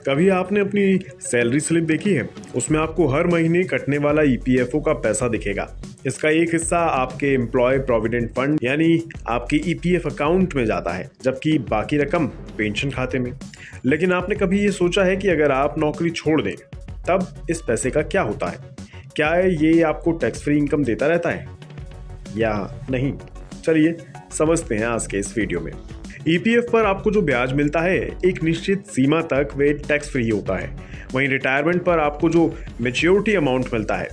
कभी आपने अपनी सैलरी स्लिप देखी है? उसमें आपको हर महीने कटने वाला ईपीएफओ का पैसा दिखेगा। इसका एक हिस्सा आपके एम्प्लॉय प्रोविडेंट फंड यानी आपके ईपीएफ अकाउंट में जाता है, जबकि बाकी रकम पेंशन खाते में। लेकिन आपने कभी ये सोचा है कि अगर आप नौकरी छोड़ दें तब इस पैसे का क्या होता है? क्या ये आपको टैक्स फ्री इनकम देता रहता है या नहीं? चलिए समझते हैं आज के इस वीडियो में। ईपीएफ पर आपको जो ब्याज मिलता है एक निश्चित सीमा तक वे टैक्स फ्री होता है। वहीं रिटायरमेंट पर आपको जो मैच्योरिटी अमाउंट मिलता है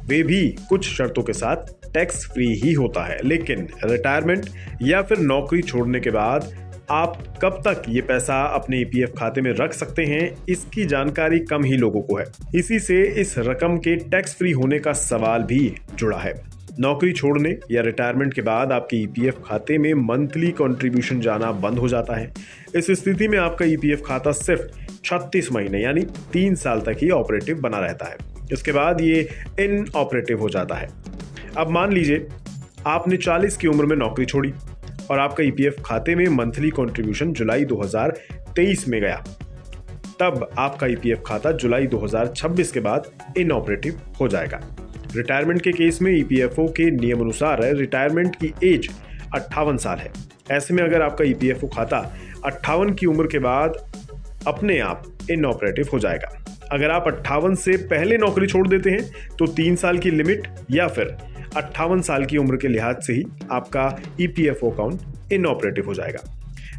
वे भी कुछ शर्तों के साथ टैक्स फ्री ही होता है। लेकिन रिटायरमेंट या फिर नौकरी छोड़ने के बाद आप कब तक ये पैसा अपने ईपीएफ खाते में रख सकते हैं, इसकी जानकारी कम ही लोगों को है। इसी से इस रकम के टैक्स फ्री होने का सवाल भी जुड़ा है। नौकरी छोड़ने या रिटायरमेंट के बाद आपके ईपीएफ खाते में मंथली कंट्रीब्यूशन जाना बंद हो जाता है। इस स्थिति में आपका ईपीएफ खाता सिर्फ 36 महीने यानी 3 साल तक ही ऑपरेटिव बना रहता है। इसके बाद ये इनऑपरेटिव हो जाता है। अब मान लीजिए आपने 40 की उम्र में नौकरी छोड़ी और आपका ईपीएफ खाते में मंथली कंट्रीब्यूशन जुलाई 2023 में गया। तब आपका ईपीएफ खाता जुलाई 2026 के बाद इनऑपरेटिव हो जाएगा। रिटायरमेंट के केस में ईपीएफओ के नियम अनुसार रिटायरमेंट की एज 58 साल है। ऐसे में अगर आपका ईपीएफओ खाता 58 की उम्र के बाद अपने आप इनऑपरेटिव हो जाएगा। अगर आप 58 से पहले नौकरी छोड़ देते हैं तो 3 साल की लिमिट या फिर 58 साल की उम्र के लिहाज से ही आपका ईपीएफओ अकाउंट इनऑपरेटिव हो जाएगा।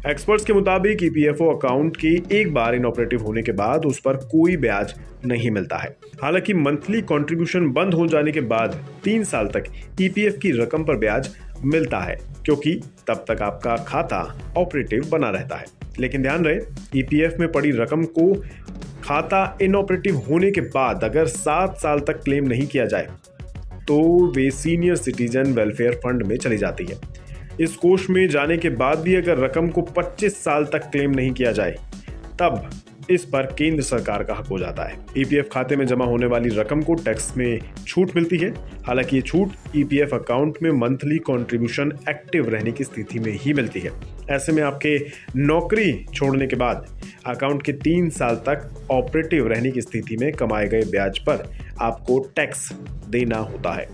एक्सपर्ट्स के मुताबिक ईपीएफओ अकाउंट के एक बार इनऑपरेटिव होने के बाद उस पर कोई ब्याज नहीं मिलता है। हालांकि मंथली कंट्रीब्यूशन बंद हो जाने के बाद 3 साल तक ईपीएफ की रकम पर ब्याज मिलता है, क्योंकि तब तक आपका खाता ऑपरेटिव बना रहता है। लेकिन ध्यान रहे, ईपीएफ में पड़ी रकम को खाता इनऑपरेटिव होने के बाद अगर 7 साल तक क्लेम नहीं किया जाए तो वे सीनियर सिटीजन वेलफेयर फंड में चली जाती है। इस कोष में जाने के बाद भी अगर रकम को 25 साल तक क्लेम नहीं किया जाए तब इस पर केंद्र सरकार का हक हो जाता है। ईपीएफ खाते में जमा होने वाली रकम को टैक्स में छूट मिलती है। हालांकि ये छूट ईपीएफ अकाउंट में मंथली कंट्रीब्यूशन एक्टिव रहने की स्थिति में ही मिलती है। ऐसे में आपके नौकरी छोड़ने के बाद अकाउंट के 3 साल तक ऑपरेटिव रहने की स्थिति में कमाए गए ब्याज पर आपको टैक्स देना होता है।